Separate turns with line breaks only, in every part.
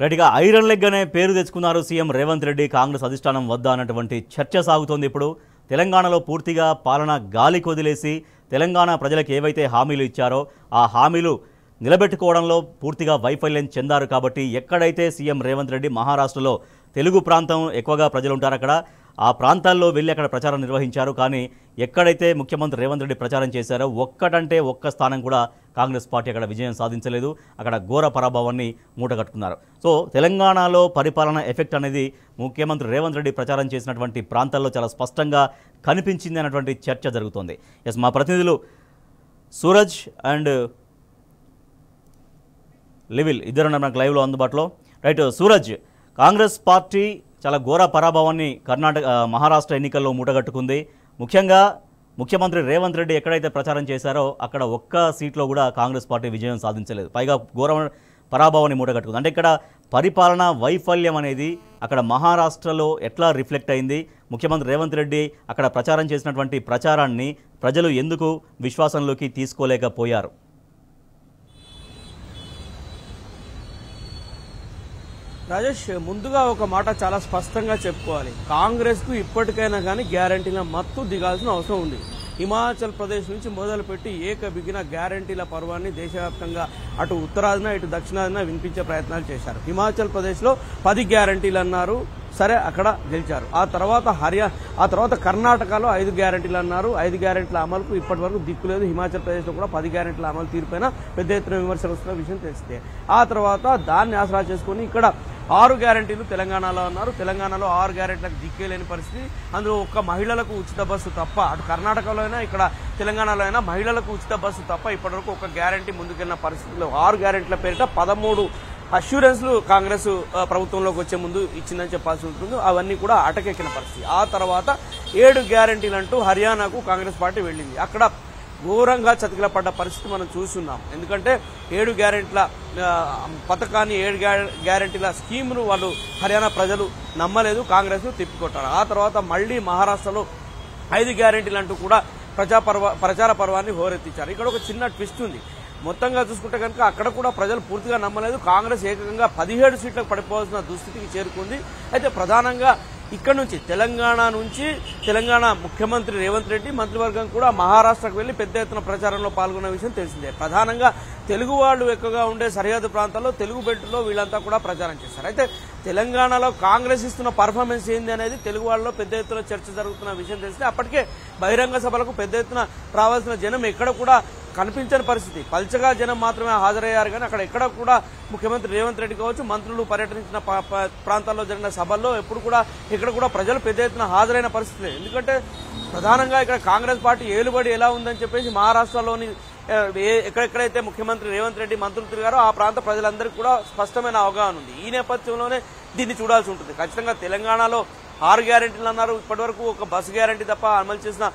రైట్గా iron leg అనే పేరు తెచ్చుకున్నారు సీఎం రేవంత్ రెడ్డి కాంగ్రెస్ అధిష్టానం వద్ద అన్నటువంటి చర్చ సాగుతోంది. ఇప్పుడు తెలంగాణలో పూర్తిగా పాలన గాలికి వదిలేసి తెలంగాణ ప్రజలకు ఏవైతే హామీలు ఇచ్చారో ఆ హామీలు నిలబెట్టుకోవడంలో పూర్తిగా వైఫల్యం చెందారు. కాబట్టి ఎక్కడైతే సీఎం రేవంత్ రెడ్డి మహారాష్ట్రలో తెలుగు ప్రాంతం ఎక్కువగా ప్రజలు ఉంటారు అక్కడ ఆ ప్రాంతాల్లో వెళ్ళి అక్కడ ప్రచారం నిర్వహించారు. కానీ ఎక్కడైతే ముఖ్యమంత్రి రేవంత్ రెడ్డి ప్రచారం చేశారో ఒక్కటంటే ఒక్క స్థానం కూడా కాంగ్రెస్ పార్టీ అక్కడ విజయం సాధించలేదు. అక్కడ ఘోర పరాభవాన్ని మూటగట్టుకున్నారు. సో తెలంగాణలో పరిపాలన ఎఫెక్ట్ అనేది ముఖ్యమంత్రి రేవంత్ రెడ్డి ప్రచారం చేసినటువంటి ప్రాంతాల్లో చాలా స్పష్టంగా కనిపించింది అన్నటువంటి చర్చ జరుగుతోంది. ఎస్, మా ప్రతినిధులు సూరజ్ అండ్ లివిల్ ఇద్దరు మనకు లైవ్లో అందుబాటులో. రైట్ సూరజ్, కాంగ్రెస్ పార్టీ చాలా ఘోర పరాభవాన్ని మహారాష్ట్ర ఎన్నికల్లో మూటగట్టుకుంది. ముఖ్యంగా ముఖ్యమంత్రి రేవంత్ రెడ్డి ఎక్కడైతే ప్రచారం చేశారో అక్కడ ఒక్క సీట్లో కూడా కాంగ్రెస్ పార్టీ విజయం సాధించలేదు. పైగా ఘోర పరాభవాన్ని మూటగట్టుకుంది. అంటే ఇక్కడ పరిపాలన వైఫల్యం అనేది అక్కడ మహారాష్ట్రలో ఎట్లా రిఫ్లెక్ట్ అయింది? ముఖ్యమంత్రి రేవంత్ రెడ్డి అక్కడ ప్రచారం చేసినటువంటి ప్రచారాన్ని ప్రజలు ఎందుకు విశ్వాసంలోకి తీసుకోలేకపోయారు?
రాజేష్, ముందుగా ఒక మాట చాలా స్పష్టంగా చెప్పుకోవాలి. కాంగ్రెస్ కు ఇప్పటికైనా కానీ గ్యారంటీల మత్తు దిగాల్సిన అవసరం ఉంది. హిమాచల్ ప్రదేశ్ నుంచి మొదలుపెట్టి బిగిన గ్యారంటీల పర్వాన్ని దేశవ్యాప్తంగా అటు ఉత్తరాదిన ఇటు దక్షిణాదిన వినిపించే ప్రయత్నాలు చేశారు. హిమాచల్ ప్రదేశ్ లో 10 గ్యారంటీలు అన్నారు, సరే అక్కడ గెలిచారు. ఆ తర్వాత కర్ణాటకలో 5 గ్యారంటీలు అన్నారు. 5 గ్యారంటీల అమలుకు ఇప్పటి వరకు దిక్కు లేదు. హిమాచల్ ప్రదేశ్ లో కూడా 10 గ్యారంటీల అమలు తీరుపైన పెద్ద ఎత్తున విమర్శలు వస్తున్న విషయం తెలిస్తే ఆ తర్వాత దాన్ని ఆసరా చేసుకుని ఇక్కడ 6 గ్యారంటీలు తెలంగాణలో అన్నారు. తెలంగాణలో 6 గ్యారంటీలకు దిక్కే లేని పరిస్థితి. అందులో ఒక్క మహిళలకు ఉచిత బస్సు తప్ప, అటు కర్ణాటకలో అయినా ఇక్కడ తెలంగాణలో అయినా మహిళలకు ఉచిత బస్సు తప్ప ఇప్పటివరకు ఒక గ్యారంటీ ముందుకెళ్లిన పరిస్థితిలో 6 గ్యారంటీల పేరిట 13 అష్యూరెన్స్లు కాంగ్రెస్ ప్రభుత్వంలోకి వచ్చే ముందు ఇచ్చిందని చెప్పాల్సి ఉంటుంది. అవన్నీ కూడా అటకెక్కిన పరిస్థితి. ఆ తర్వాత 7 గ్యారంటీలు అంటూ హర్యానాకు కాంగ్రెస్ పార్టీ వెళ్ళింది. అక్కడ ఘోరంగా చతికిలపడ్డ పరిస్థితి మనం చూస్తున్నాం. ఎందుకంటే 7 గ్యారెంటీల పథకాన్ని 7 గ్యారెంటీల స్కీమ్ను వాళ్ళు హర్యానా ప్రజలు నమ్మలేదు, కాంగ్రెస్ తిప్పికొట్టారు. ఆ తర్వాత మళ్లీ మహారాష్ట్రలో 5 గ్యారెంటీలు అంటూ కూడా ప్రచార పర్వాన్ని హోరెత్తించారు. ఇక్కడ ఒక చిన్న ట్విస్ట్ ఉంది. మొత్తంగా చూసుకుంటే కనుక అక్కడ కూడా ప్రజలు పూర్తిగా నమ్మలేదు. కాంగ్రెస్ ఏకంగా 17 సీట్లకు పడిపోవాల్సిన దుస్థితికి చేరుకుంది. అయితే ప్రధానంగా ఇక్కడ నుంచి తెలంగాణ ముఖ్యమంత్రి రేవంత్ రెడ్డి మంత్రివర్గం కూడా మహారాష్ట్రకు వెళ్లి పెద్ద ఎత్తున ప్రచారంలో పాల్గొన్న విషయం తెలిసిందే. ప్రధానంగా తెలుగు వాళ్ళు ఎక్కువగా ఉండే సరిహద్దు ప్రాంతాల్లో తెలుగు బెల్ట్లో వీళ్ళంతా కూడా ప్రచారం చేశారు. అయితే తెలంగాణలో కాంగ్రెస్ ఇస్తున్న పర్ఫార్మెన్స్ ఏంది అనేది తెలుగు వాళ్ళలో పెద్ద ఎత్తున చర్చ జరుగుతున్న విషయం తెలిసిందే. అప్పటికే బహిరంగ సభలకు పెద్ద ఎత్తున రావాల్సిన జనం ఎక్కడ కూడా కనిపించని పరిస్థితి. పల్చగా జనం మాత్రమే హాజరయ్యారు. కానీ అక్కడ ఎక్కడ కూడా ముఖ్యమంత్రి రేవంత్ రెడ్డి కావచ్చు, మంత్రులు పర్యటించిన ప్రాంతాల్లో జరిగిన సభల్లో ఇక్కడ కూడా ప్రజలు పెద్ద ఎత్తున హాజరైన పరిస్థితి. ఎందుకంటే ప్రధానంగా ఇక్కడ కాంగ్రెస్ పార్టీ ఏలుబడి ఎలా ఉందని చెప్పేసి మహారాష్ట్రలోని ఎక్కడెక్కడైతే ముఖ్యమంత్రి రేవంత్ రెడ్డి మంత్రులు తిరిగారో ఆ ప్రాంత ప్రజలందరికీ కూడా స్పష్టమైన అవగాహన ఉంది. ఈ నేపథ్యంలోనే దీన్ని చూడాల్సి ఉంటుంది. ఖచ్చితంగా తెలంగాణలో 6 గ్యారెంటీలు అన్నారు. ఇప్పటివరకు ఒక బస్సు గ్యారెంటీ తప్ప అమలు చేసిన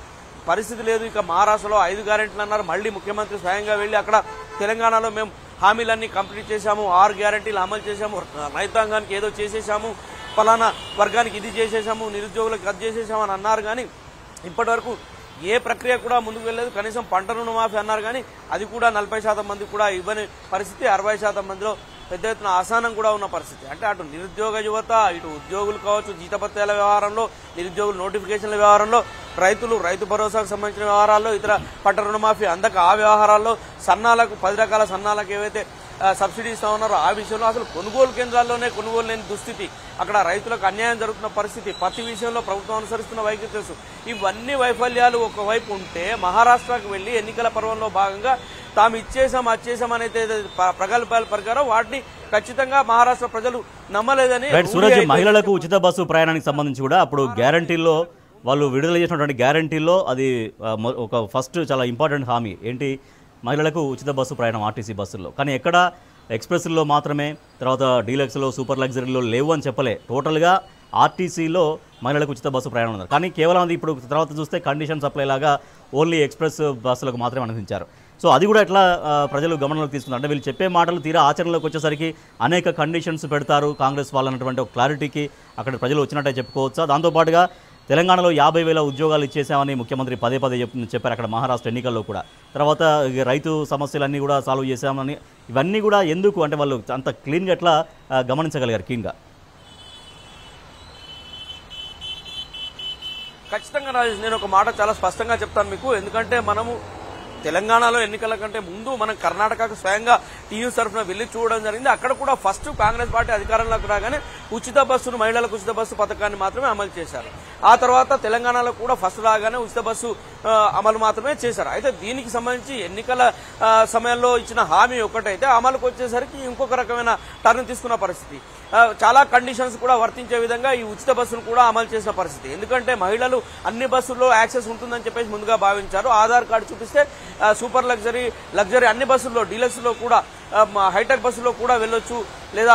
పరిస్థితి లేదు. ఇక మహారాష్ట్రలో 5 గ్యారెంటీలు అన్నారు. మళ్లీ ముఖ్యమంత్రి స్వయంగా వెళ్లి అక్కడ తెలంగాణలో మేము హామీలన్నీ కంప్లీట్ చేశాము, 6 గ్యారెంటీలు అమలు చేశాము, రైతాంగానికి ఏదో చేసేశాము, ఫలానా వర్గానికి ఇది చేసేశాము, నిరుద్యోగులకు అది చేసేశాము అని అన్నారు. కానీ ఇప్పటివరకు ఏ ప్రక్రియ కూడా ముందుకు వెళ్ళలేదు. కనీసం పంట రుణమాఫీ అన్నారు, కానీ అది కూడా 40% మంది కూడా ఇవ్వని పరిస్థితి. 60% మందిలో పెద్ద ఎత్తున అసహనం కూడా ఉన్న పరిస్థితి. అంటే అటు నిరుద్యోగ యువత, ఇటు ఉద్యోగులు కావచ్చు, జీతభత్యాల వ్యవహారంలో, నిరుద్యోగుల నోటిఫికేషన్ల వ్యవహారంలో, రైతు భరోసాకు సంబంధించిన వ్యవహారాల్లో, ఇతర పంట రుణమాఫీ అందక ఆ వ్యవహారాల్లో, సన్నాలకు 10 రకాల సన్నాలకు ఏవైతే సబ్సిడీ ఇస్తా ఉన్నారో ఆ విషయంలో అసలు కొనుగోలు కేంద్రాల్లోనే కొనుగోలు లేని దుస్థితి, అక్కడ రైతులకు అన్యాయం జరుగుతున్న పరిస్థితి, ప్రతి విషయంలో ప్రభుత్వం అనుసరిస్తున్న వైఖరి తెలుసు. ఇవన్నీ వైఫల్యాలు ఒకవైపు ఉంటే మహారాష్ట్రకు వెళ్లి ఎన్నికల పర్వంలో భాగంగా తాము ఇచ్చేసాం అనేది ప్రగల్భాలు పలికారో వాటిని ఖచ్చితంగా మహారాష్ట్ర ప్రజలు నమ్మలేదని.
సూరజ్, మహిళలకు ఉచిత బస్సు ప్రయాణానికి సంబంధించి కూడా అప్పుడు గ్యారంటీల్లో వాళ్ళు విడుదల చేసినటువంటి గ్యారంటీల్లో అది ఒక ఫస్ట్ చాలా ఇంపార్టెంట్ హామీ ఏంటి, మహిళలకు ఉచిత బస్సు ప్రయాణం ఆర్టీసీ బస్సుల్లో. కానీ ఎక్కడ ఎక్స్ప్రెస్లో మాత్రమే, తర్వాత డీలక్స్లో, సూపర్ లగ్జరీలో లేవు అని చెప్పలే. టోటల్గా ఆర్టీసీలో మహిళలకు ఉచిత బస్సు ప్రయాణం ఉన్నారు. కానీ కేవలం అది ఇప్పుడు తర్వాత చూస్తే కండిషన్ సప్లై లాగా ఓన్లీ ఎక్స్ప్రెస్ బస్సులకు మాత్రమే అనుమతించారు. సో అది కూడా ఎట్లా ప్రజలు గమనంలోకి తీసుకున్నారు? అంటే వీళ్ళు చెప్పే మాటలు తీరా ఆచరణలోకి వచ్చేసరికి అనేక కండిషన్స్ పెడతారు కాంగ్రెస్ వాళ్ళు అన్నటువంటి ఒక క్లారిటీకి అక్కడ ప్రజలు వచ్చినట్టే చెప్పుకోవచ్చా? దాంతోపాటుగా తెలంగాణలో 50,000 ఉద్యోగాలు ఇచ్చేసామని ముఖ్యమంత్రి పదే పదే చెప్పారు అక్కడ మహారాష్ట్ర ఎన్నికల్లో కూడా. తర్వాత రైతు సమస్యలన్నీ కూడా సాల్వ్ చేశామని, ఇవన్నీ కూడా ఎందుకు అంటే వాళ్ళు అంత క్లీన్గా ఎట్లా గమనించగలిగారు క్లీన్గా?
ఖచ్చితంగా రాజేష్, నేను ఒక మాట చాలా స్పష్టంగా చెప్తాను మీకు. ఎందుకంటే మనము తెలంగాణలో ఎన్నికల కంటే ముందు మనం కర్ణాటకకు స్వయంగా టీయూస్ తరఫున వెళ్లి చూడడం జరిగింది. అక్కడ కూడా ఫస్ట్ కాంగ్రెస్ పార్టీ అధికారంలోకి రాగానే ఉచిత బస్సును, మహిళలకు ఉచిత బస్సు పథకాన్ని మాత్రమే అమలు చేశారు. ఆ తర్వాత తెలంగాణలో కూడా ఫస్ట్ రాగానే ఉచిత బస్సు అమలు మాత్రమే చేశారు. అయితే దీనికి సంబంధించి ఎన్నికల సమయంలో ఇచ్చిన హామీ ఒకటైతే అమలుకు వచ్చేసరికి ఇంకొక రకమైన టర్న్ తీసుకున్న పరిస్థితి. చాలా కండిషన్స్ కూడా వర్తించే విధంగా ఈ ఉచిత బస్సును కూడా అమలు చేసిన పరిస్థితి. ఎందుకంటే మహిళలు అన్ని బస్సుల్లో యాక్సెస్ ఉంటుందని చెప్పేసి ముందుగా భావించారు. ఆధార్ కార్డు చూపిస్తే సూపర్ లగ్జరీ అన్ని బస్సుల్లో, డీలక్స్ లో కూడా, హైటెక్ బస్సులో కూడా వెళ్ళొచ్చు, లేదా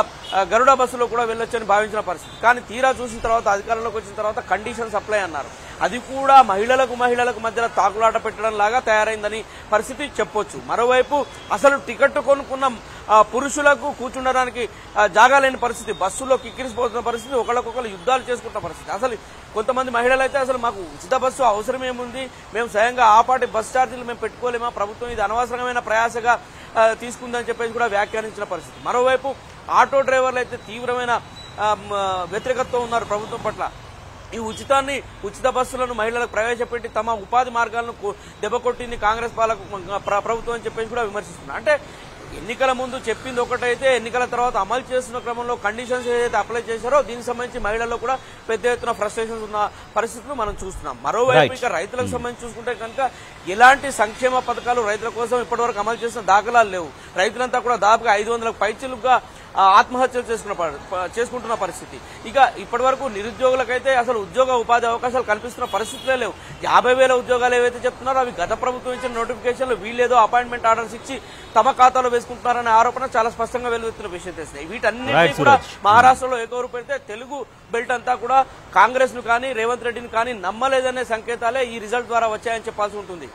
గరుడ బస్సులో కూడా వెళ్ళొచ్చు అని భావించిన పరిస్థితి. కానీ తీరా చూసిన తర్వాత, అధికారంలోకి వచ్చిన తర్వాత కండిషన్స్ అప్లై అన్నారు. అది కూడా మహిళలకు మధ్యలో తాకులాట పెట్టడం లాగా తయారైందని పరిస్థితి చెప్పొచ్చు. మరోవైపు అసలు టికెట్ కొనుక్కున్న పురుషులకు కూర్చుండడానికి జాగా లేని పరిస్థితి, బస్సులో కిక్కిరిసిపోతున్న పరిస్థితి, ఒకళ్ళకొకళ్ళు యుద్ధాలు చేసుకుంటున్న పరిస్థితి. అసలు కొంతమంది మహిళలు అయితే అసలు మాకు ఉచిత బస్సు అవసరం ఏముంది, మేము స్వయంగా ఆ పాటి బస్ ఛార్జీలు మేము పెట్టుకోలేమా, ప్రభుత్వం ఇది అనవసరమైన ప్రయాసగా తీసుకుందని చెప్పేసి కూడా వ్యాఖ్యానించిన పరిస్థితి. మరోవైపు ఆటో డ్రైవర్లు అయితే తీవ్రమైన వ్యతిరేకతతో ఉన్నారు ప్రభుత్వం పట్ల. ఈ ఉచిత బస్సులను మహిళలకు ప్రవేశపెట్టి తమ ఉపాధి మార్గాలను దెబ్బకొట్టింది కాంగ్రెస్ ప్రభుత్వం అని చెప్పేసి కూడా విమర్శిస్తున్నారు. అంటే ఎన్నికల ముందు చెప్పింది ఒకటైతే ఎన్నికల తర్వాత అమలు చేస్తున్న క్రమంలో కండిషన్స్ ఏదైతే అప్లై చేశారో దీనికి సంబంధించి మహిళల్లో కూడా పెద్ద ఎత్తున ఫ్రస్ట్రేషన్స్ ఉన్న పరిస్థితులు మనం చూస్తున్నాం. మరోవైపు ఇక రైతులకు సంబంధించి చూసుకుంటే కనుక ఎలాంటి సంక్షేమ పథకాలు రైతుల కోసం ఇప్పటివరకు అమలు చేసిన దాఖలాలు లేవు. రైతులంతా కూడా దాదాపుగా 500 పైచిలుగా ఆత్మహత్యలు చేసుకుంటున్న పరిస్థితి. ఇక ఇప్పటి వరకు నిరుద్యోగులకైతే అసలు ఉపాధి అవకాశాలు కల్పిస్తున్న పరిస్థితులే లేవు. 50,000 ఉద్యోగాలు ఏవైతే చెప్తున్నారో అవి గత ప్రభుత్వం ఇచ్చిన నోటిఫికేషన్లు వీళ్ళేదో అపాయింట్మెంట్ ఆర్డర్స్ ఇచ్చి తమ ఖాతాలో వేసుకుంటున్నారనే ఆరోపణ చాలా స్పష్టంగా వెలువెత్తున్న విషయం తెలిసింది. వీటన్నిటినీ కూడా మహారాష్ట్రలో ఏకవరు పెడితే తెలుగు బెల్ట్ అంతా కూడా కాంగ్రెస్ ను కానీ రేవంత్ రెడ్డిని కానీ నమ్మలేదనే సంకేతాలే ఈ రిజల్ట్ ద్వారా వచ్చాయని చెప్పాల్సి ఉంటుంది.